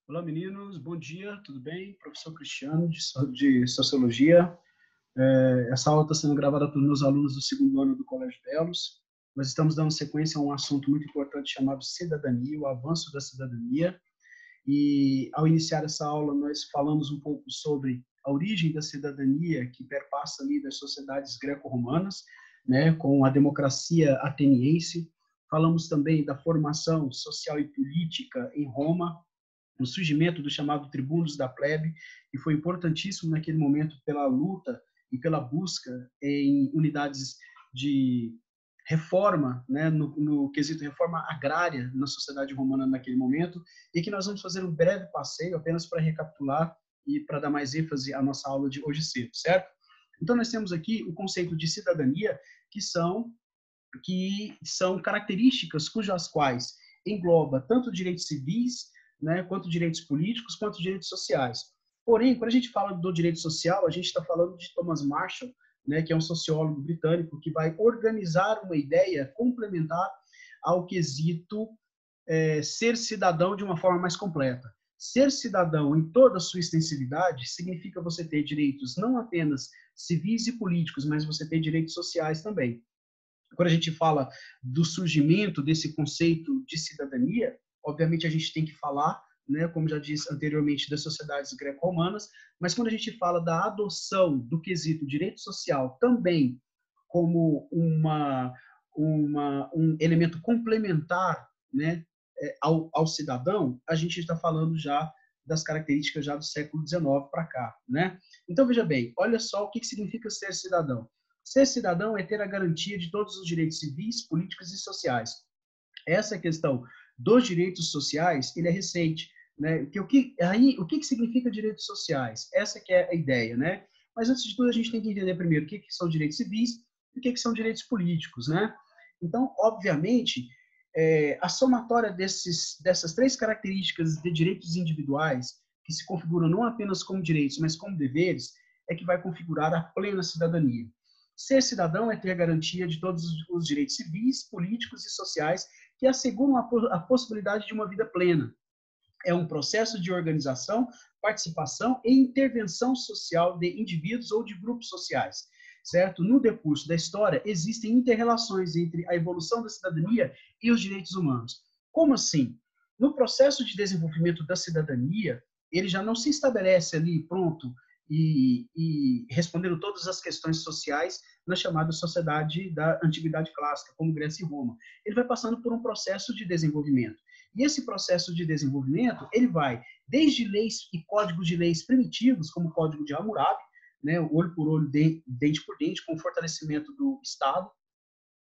Olá, meninos. Bom dia, tudo bem? Professor Cristiano, de Sociologia. Essa aula está sendo gravada por meus alunos do segundo ano do Colégio Belos. Nós estamos dando sequência a um assunto muito importante chamado cidadania, o avanço da cidadania. E, ao iniciar essa aula, nós falamos um pouco sobre a origem da cidadania, que perpassa ali das sociedades greco-romanas, né, com a democracia ateniense. Falamos também da formação social e política em Roma, o surgimento do chamado tribunos da plebe, que foi importantíssimo naquele momento pela luta e pela busca em unidades de reforma, né, no quesito reforma agrária na sociedade romana naquele momento, e que nós vamos fazer um breve passeio apenas para recapitular e para dar mais ênfase à nossa aula de hoje cedo, certo? Então, nós temos aqui o conceito de cidadania, que são características cujas quais engloba tanto direitos civis, né, quanto direitos políticos, quanto direitos sociais. Porém, quando a gente fala do direito social, a gente está falando de Thomas Marshall, né, que é um sociólogo britânico que vai organizar uma ideia complementar ao quesito ser cidadão de uma forma mais completa. Ser cidadão em toda a sua extensividade significa você ter direitos não apenas civis e políticos, mas você ter direitos sociais também. Quando a gente fala do surgimento desse conceito de cidadania, obviamente a gente tem que falar, né, como já disse anteriormente, das sociedades greco-romanas, mas quando a gente fala da adoção do quesito direito social também como um elemento complementar, né, ao cidadão, a gente está falando já das características já do século XIX para cá, né? Então, veja bem, olha só o que significa ser cidadão. Ser cidadão é ter a garantia de todos os direitos civis, políticos e sociais. Essa questão dos direitos sociais, ele é recente, né? O que significa direitos sociais? Essa que é a ideia, né? Mas antes de tudo, a gente tem que entender primeiro o que são direitos civis e o que são direitos políticos, né? Então, obviamente, a somatória dessas três características de direitos individuais, que se configuram não apenas como direitos, mas como deveres, é que vai configurar a plena cidadania. Ser cidadão é ter a garantia de todos os direitos civis, políticos e sociais que asseguram a possibilidade de uma vida plena. É um processo de organização, participação e intervenção social de indivíduos ou de grupos sociais, certo? No decurso da história, existem interrelações entre a evolução da cidadania e os direitos humanos. Como assim? No processo de desenvolvimento da cidadania, ele já não se estabelece ali pronto e respondendo todas as questões sociais na chamada sociedade da antiguidade clássica, como Grécia e Roma. Ele vai passando por um processo de desenvolvimento. E esse processo de desenvolvimento, ele vai desde leis e códigos de leis primitivos, como o Código de Hammurabi, né, olho por olho, dente por dente, com o fortalecimento do Estado,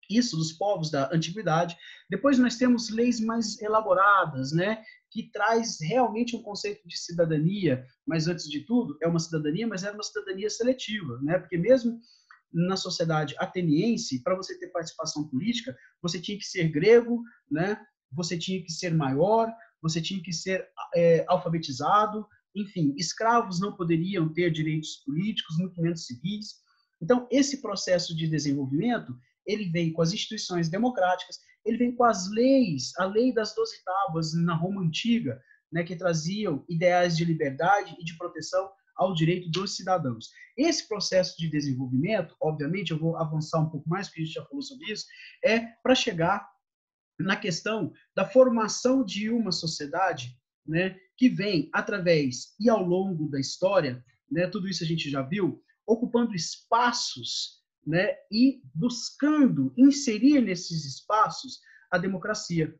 isso dos povos da antiguidade. Depois nós temos leis mais elaboradas, né, que traz realmente um conceito de cidadania, mas antes de tudo é uma cidadania, mas é uma cidadania seletiva, né, porque mesmo na sociedade ateniense, para você ter participação política, você tinha que ser grego, né, você tinha que ser maior, você tinha que ser alfabetizado, enfim, escravos não poderiam ter direitos políticos, muito menos civis. Então, esse processo de desenvolvimento, ele vem com as instituições democráticas, ele vem com as leis, a lei das 12 tábuas na Roma Antiga, né, que traziam ideais de liberdade e de proteção ao direito dos cidadãos. Esse processo de desenvolvimento, obviamente, eu vou avançar um pouco mais, porque a gente já falou sobre isso, é para chegar na questão da formação de uma sociedade, né, que vem através e ao longo da história, né, tudo isso a gente já viu, ocupando espaços, né, e buscando inserir nesses espaços a democracia.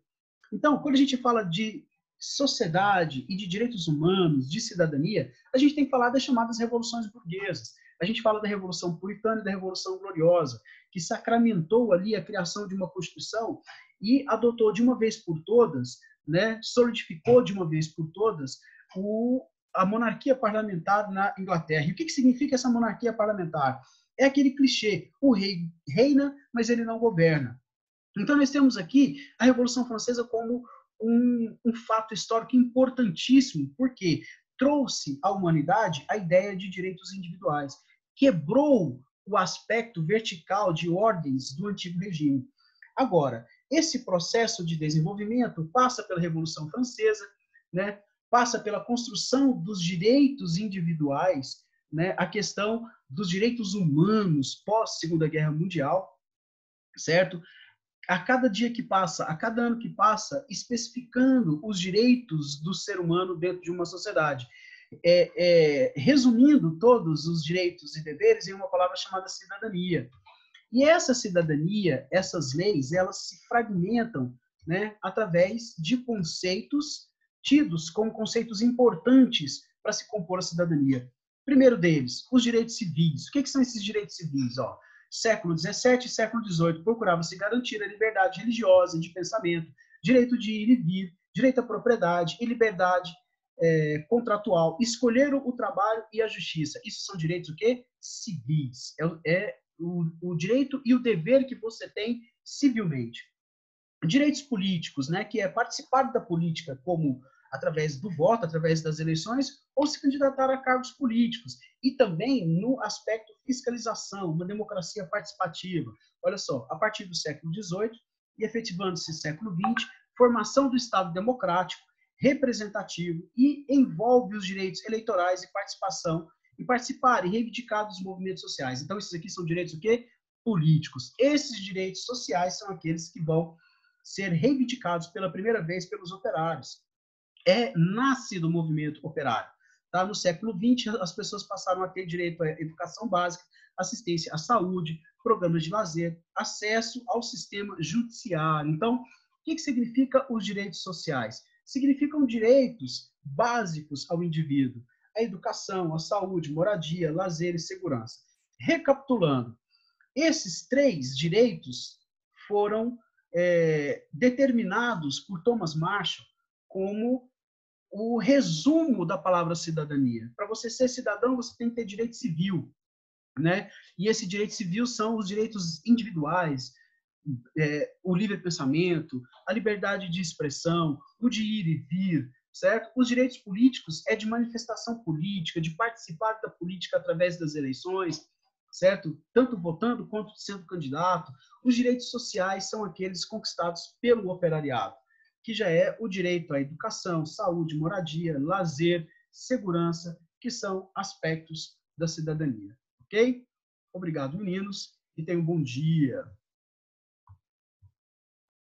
Então, quando a gente fala de sociedade e de direitos humanos, de cidadania, a gente tem que falar das chamadas revoluções burguesas. A gente fala da Revolução Puritana e da Revolução Gloriosa, que sacramentou ali a criação de uma Constituição e adotou de uma vez por todas, né, solidificou de uma vez por todas a monarquia parlamentar na Inglaterra. E o que significa essa monarquia parlamentar? É aquele clichê, o rei reina, mas ele não governa. Então, nós temos aqui a Revolução Francesa como um fato histórico importantíssimo, porque trouxe à humanidade a ideia de direitos individuais, quebrou o aspecto vertical de ordens do antigo regime. Agora, esse processo de desenvolvimento passa pela Revolução Francesa, né? passa pela construção dos direitos individuais, né, a questão dos direitos humanos pós-Segunda Guerra Mundial, certo? A cada dia que passa, a cada ano que passa, especificando os direitos do ser humano dentro de uma sociedade. Resumindo todos os direitos e deveres em uma palavra chamada cidadania. E essa cidadania, essas leis, elas se fragmentam, né, através de conceitos tidos como conceitos importantes para se compor a cidadania. Primeiro deles, os direitos civis. O que são esses direitos civis? Ó, século XVII e século XVIII procurava-se garantir a liberdade religiosa e de pensamento, direito de ir e vir, direito à propriedade e liberdade contratual, escolher o trabalho e a justiça. Isso são direitos o quê? Civis. O direito e o dever que você tem civilmente. Direitos políticos, né, que é participar da política como através do voto, através das eleições, ou se candidatar a cargos políticos. E também no aspecto fiscalização, uma democracia participativa. Olha só, a partir do século XVIII e efetivando-se século XX, formação do Estado democrático, representativo e envolve os direitos eleitorais e participação, e participar e reivindicar dos movimentos sociais. Então, esses aqui são direitos o quê? Políticos. Esses direitos sociais são aqueles que vão ser reivindicados pela primeira vez pelos operários. Nasce do movimento operário. Tá? No século XX, as pessoas passaram a ter direito à educação básica, assistência à saúde, programas de lazer, acesso ao sistema judiciário. Então, o que significa os direitos sociais? Significam direitos básicos ao indivíduo: a educação, a saúde, moradia, lazer e segurança. Recapitulando, esses 3 direitos foram determinados por Thomas Marshall como o resumo da palavra cidadania. Para você ser cidadão, você tem que ter direito civil, né? E esse direito civil são os direitos individuais, o livre pensamento, a liberdade de expressão, o de ir e vir, certo? Os direitos políticos é de manifestação política, de participar da política através das eleições, certo? Tanto votando quanto sendo candidato. Os direitos sociais são aqueles conquistados pelo operariado, que já é o direito à educação, saúde, moradia, lazer, segurança, que são aspectos da cidadania, ok? Obrigado, meninos, e tenham um bom dia.